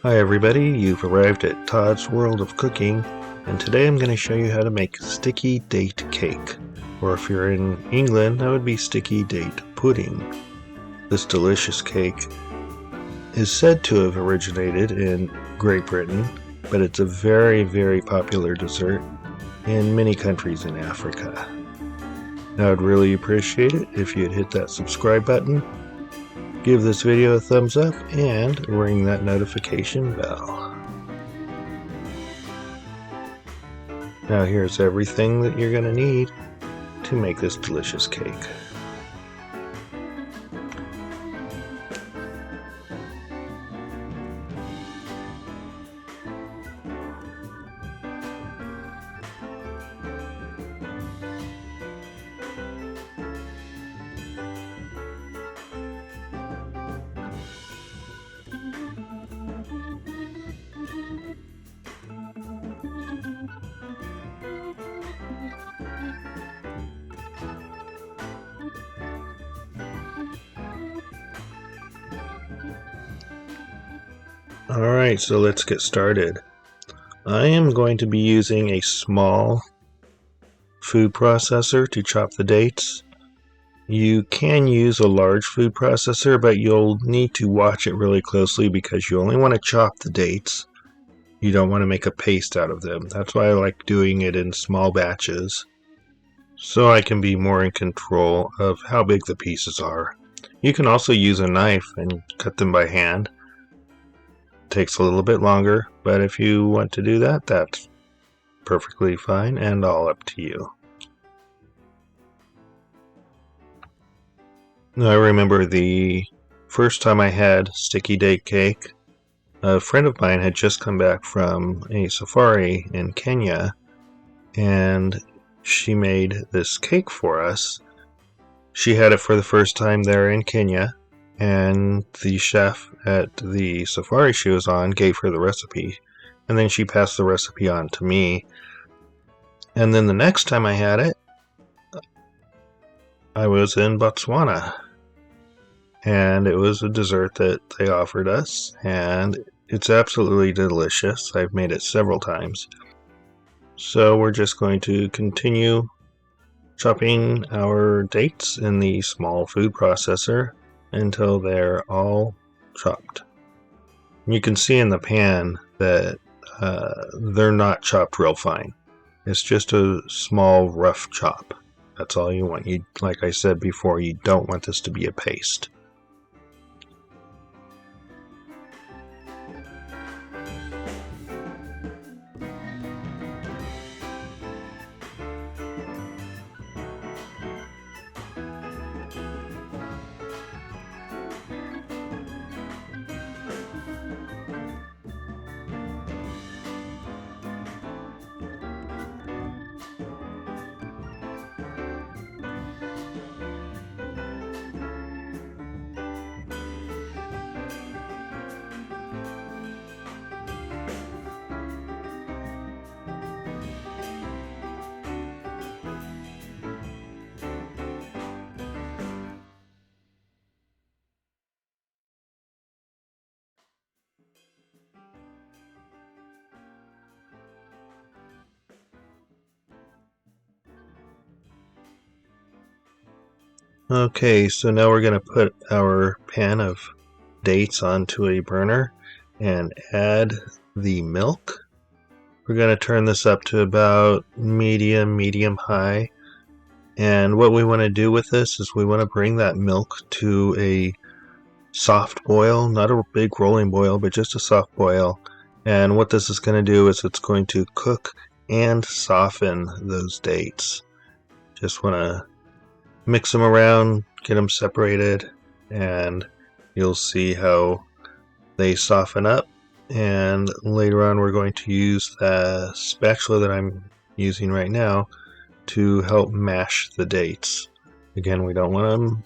Hi everybody, you've arrived at Todd's World of Cooking, and today I'm going to show you how to make sticky date cake, or if you're in England, that would be sticky date pudding. This delicious cake is said to have originated in Great Britain, but it's a very, very popular dessert in many countries in Africa. Now I'd really appreciate it if you'd hit that subscribe button, give this video a thumbs up, and ring that notification bell. Now here's everything that you're going to need to make this delicious cake. Alright, so let's get started. I am going to be using a small food processor to chop the dates. You can use a large food processor, but you'll need to watch it really closely because you only want to chop the dates. You don't want to make a paste out of them. That's why I like doing it in small batches, so I can be more in control of how big the pieces are. You can also use a knife and cut them by hand. Takes a little bit longer, but if you want to do that, that's perfectly fine and all up to you. Now, I remember the first time I had sticky date cake, a friend of mine had just come back from a safari in Kenya, and she made this cake for us. She had it for the first time there in Kenya, and the chef at the safari she was on gave her the recipe, and then she passed the recipe on to me. And then the next time I had it, I was in Botswana, and it was a dessert that they offered us, and it's absolutely delicious. I've made it several times. So we're just going to continue chopping our dates in the small food processor until they're all chopped. You can see in the pan that they're not chopped real fine. It's just a small rough chop. That's all you want. Like I said before, you don't want this to be a paste. Okay, so now we're going to put our pan of dates onto a burner and add the milk. We're going to turn this up to about medium high. And what we want to do with this is we want to bring that milk to a soft boil, not a big rolling boil, but just a soft boil. And what this is going to do is it's going to cook and soften those dates. Just want to mix them around, get them separated, and you'll see how they soften up. And later on we're going to use the spatula that I'm using right now to help mash the dates. Again, we don't want them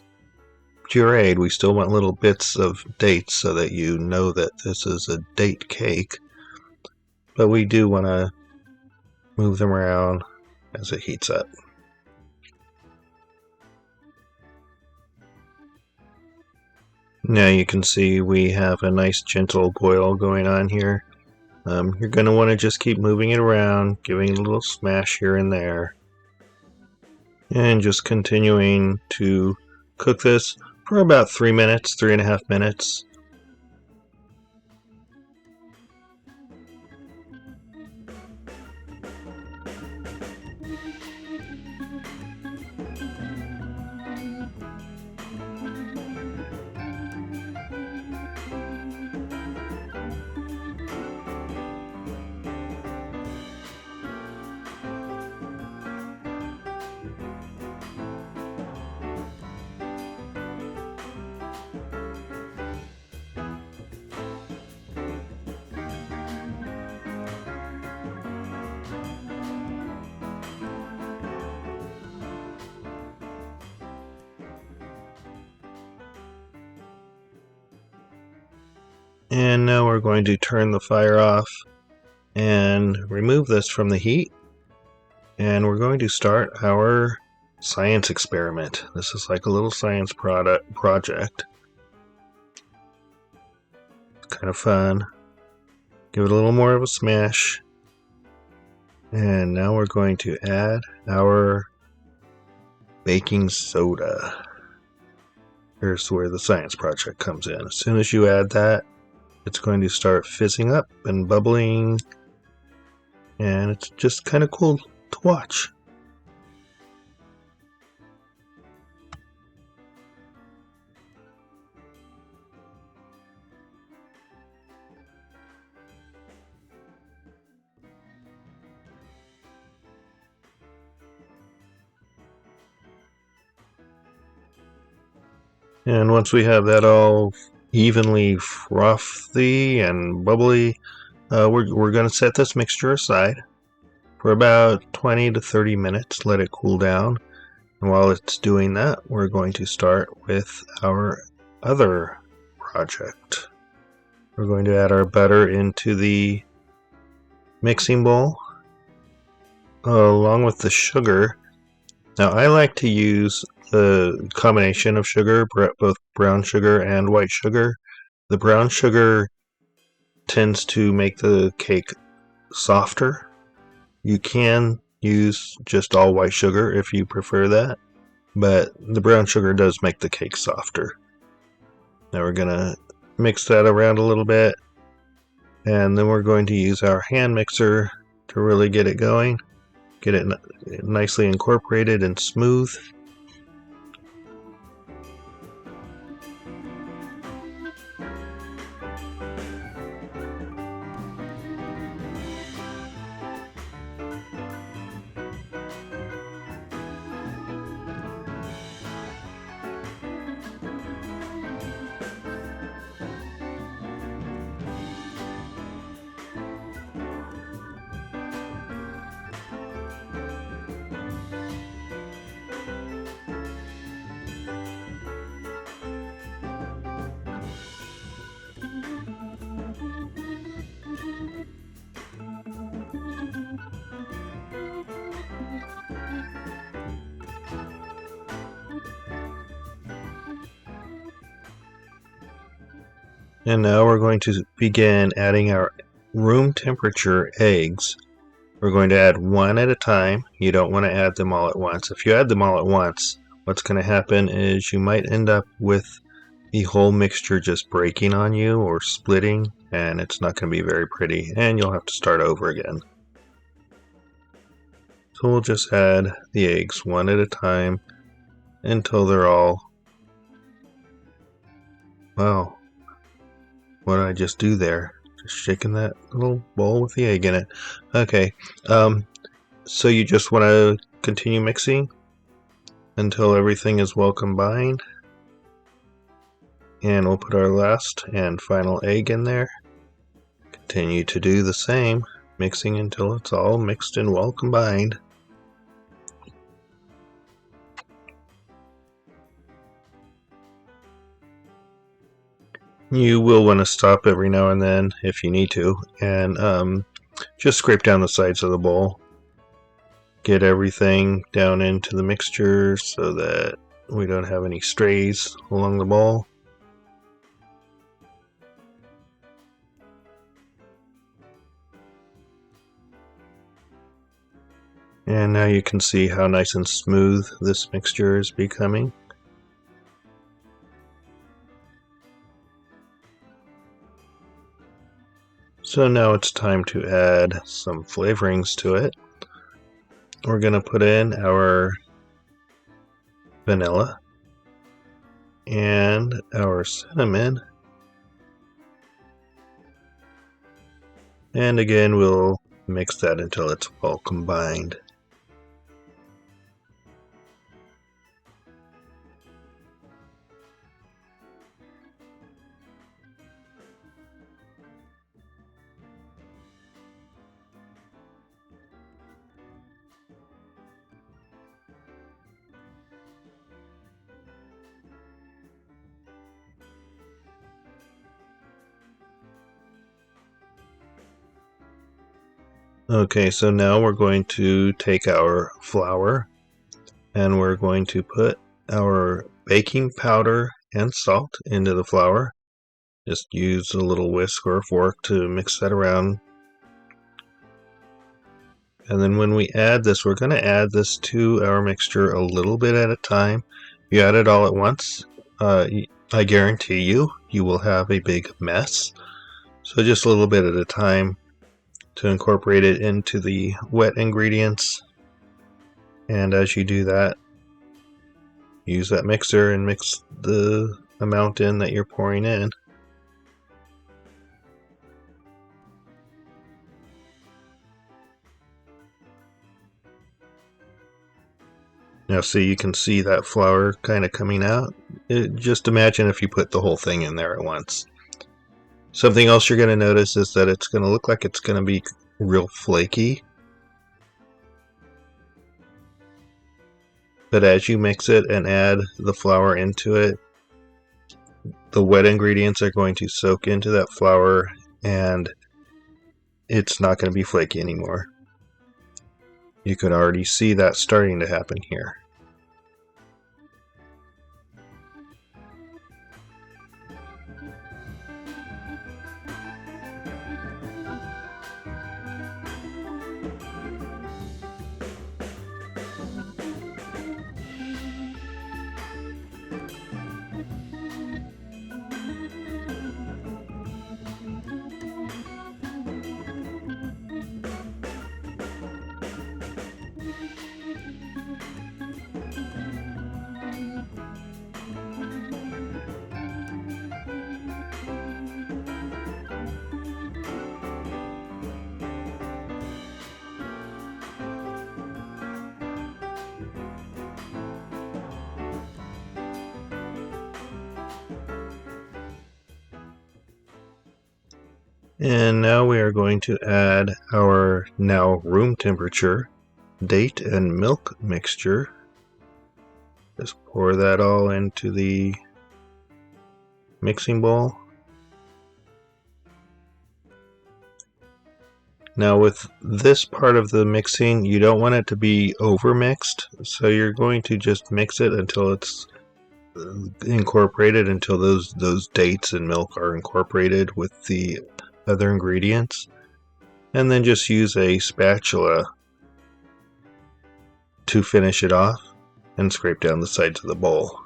pureed. We still want little bits of dates so that you know that this is a date cake, but we do want to move them around as it heats up. Now you can see we have a nice gentle boil going on here. You're going to want to just keep moving it around, giving it a little smash here and there, and just continuing to cook this for about 3 minutes, 3.5 minutes. And now we're going to turn the fire off and remove this from the heat. And we're going to start our science experiment. This is like a little science project. Kind of fun. Give it a little more of a smash. And now we're going to add our baking soda. Here's where the science project comes in. As soon as you add that, it's going to start fizzing up and bubbling, and it's just kind of cool to watch. And once we have that all evenly frothy and bubbly, we're going to set this mixture aside for about 20 to 30 minutes, let it cool down. And while it's doing that, we're going to start with our other project. We're going to add our butter into the mixing bowl along with the sugar. Now I like to use the combination of sugar, both brown sugar and white sugar. The brown sugar tends to make the cake softer. You can use just all white sugar if you prefer that, but the brown sugar does make the cake softer. Now we're going to mix that around a little bit, and then we're going to use our hand mixer to really get it going, get it nicely incorporated and smooth. And now we're going to begin adding our room temperature eggs. We're going to add one at a time. You don't want to add them all at once. If you add them all at once, what's going to happen is you might end up with the whole mixture just breaking on you or splitting, and it's not going to be very pretty, and you'll have to start over again. So we'll just add the eggs one at a time until they're all... Wow. What did I just do there? Just shaking that little bowl with the egg in it. Okay, so you just want to continue mixing until everything is well combined. And we'll put our last and final egg in there. Continue to do the same, mixing until it's all mixed and well combined. You will want to stop every now and then if you need to, and just scrape down the sides of the bowl. Get everything down into the mixture so that we don't have any strays along the bowl. And now you can see how nice and smooth this mixture is becoming. So now it's time to add some flavorings to it. We're going to put in our vanilla and our cinnamon. And again, we'll mix that until it's all combined. Okay, so now we're going to take our flour and we're going to put our baking powder and salt into the flour. Just use a little whisk or a fork to mix that around. And then when we add this, we're going to add this to our mixture a little bit at a time. If you add it all at once, I guarantee you will have a big mess. So just a little bit at a time to incorporate it into the wet ingredients. And as you do that, use that mixer and mix the amount in that you're pouring in. Now see, you can see that flour kind of coming out. Just imagine if you put the whole thing in there at once. Something else you're going to notice is that it's going to look like it's going to be real flaky. But as you mix it and add the flour into it, the wet ingredients are going to soak into that flour and it's not going to be flaky anymore. You can already see that starting to happen here. And now we are going to add our now room temperature date and milk mixture. Just pour that all into the mixing bowl. Now with this part of the mixing, you don't want it to be over mixed, so you're going to just mix it until it's incorporated, until those dates and milk are incorporated with the other ingredients, and then just use a spatula to finish it off and scrape down the sides of the bowl.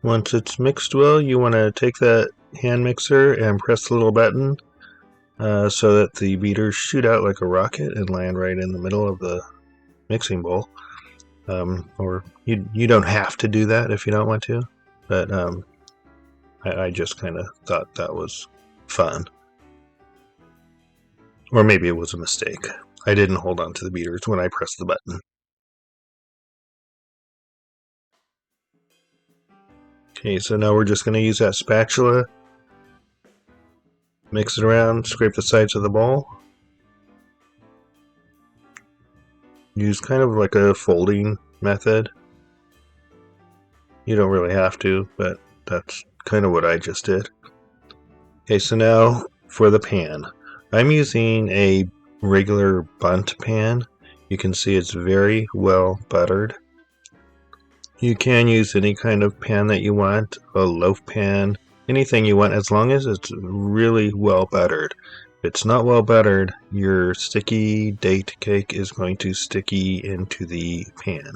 Once it's mixed well, you want to take that hand mixer and press the little button so that the beaters shoot out like a rocket and land right in the middle of the mixing bowl. Or you don't have to do that if you don't want to, but I just kind of thought that was fun. Or maybe it was a mistake. I didn't hold on to the beaters when I pressed the button. Okay, so now we're just going to use that spatula, Mix it around, scrape the sides of the bowl. Use kind of like a folding method. You don't really have to, but that's kind of what I just did. Okay, so now for the pan. I'm using a regular bundt pan. You can see it's very well buttered. You can use any kind of pan that you want, a loaf pan, anything you want, as long as it's really well buttered. If it's not well buttered, your sticky date cake is going to sticky into the pan.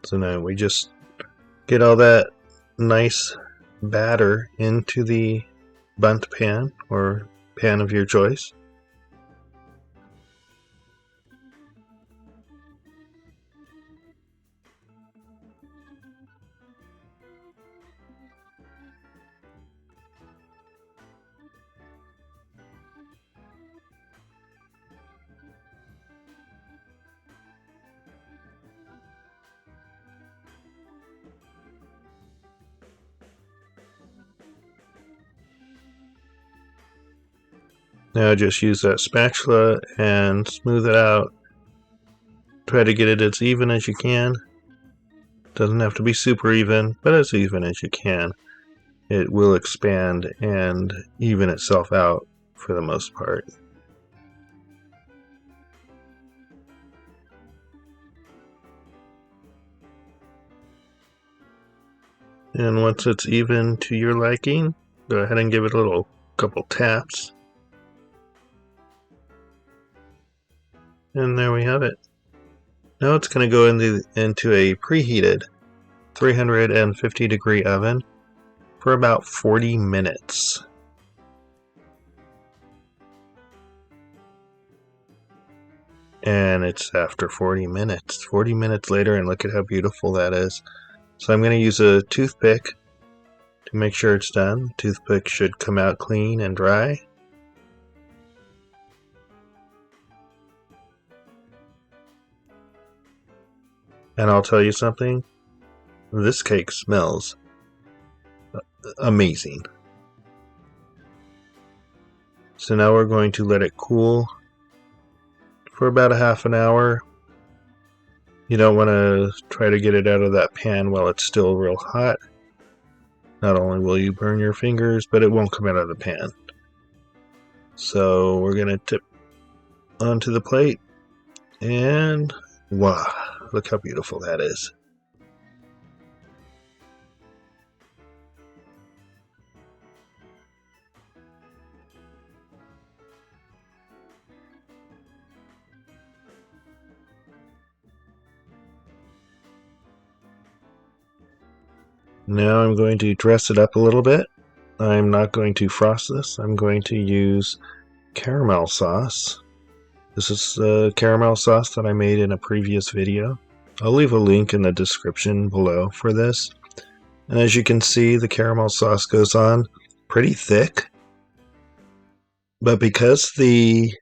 So now we just get all that nice batter into the bundt pan or pan of your choice. Now just use that spatula and smooth it out. Try to get it as even as you can. Doesn't have to be super even, but as even as you can. It will expand and even itself out for the most part. And once it's even to your liking, go ahead and give it a couple taps. And there we have it. Now it's going to go into a preheated 350 degree oven for about 40 minutes. And it's after 40 minutes. 40 minutes later, and look at how beautiful that is. So I'm going to use a toothpick to make sure it's done. The toothpick should come out clean and dry. And I'll tell you something, this cake smells amazing. So now we're going to let it cool for about a half an hour. You don't want to try to get it out of that pan while it's still real hot. Not only will you burn your fingers, but it won't come out of the pan. So we're going to tip onto the plate, and wow, look how beautiful that is. Now I'm going to dress it up a little bit. I'm not going to frost this. I'm going to use caramel sauce. This is the caramel sauce that I made in a previous video. I'll leave a link in the description below for this. And as you can see, the caramel sauce goes on pretty thick. But because the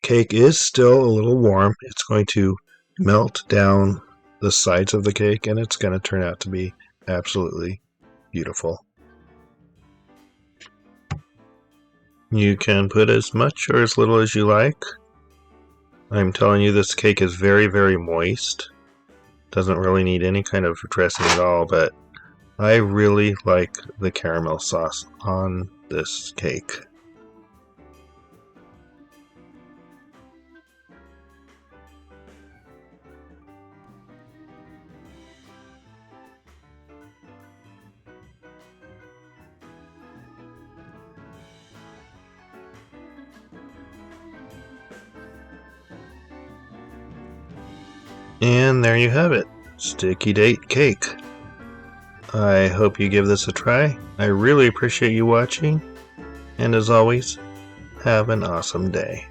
cake is still a little warm, it's going to melt down the sides of the cake, and it's going to turn out to be absolutely beautiful. You can put as much or as little as you like. I'm telling you, this cake is very, very moist. Doesn't really need any kind of dressing at all, but I really like the caramel sauce on this cake. And there you have it, sticky date cake. I hope you give this a try. I really appreciate you watching, and as always, have an awesome day.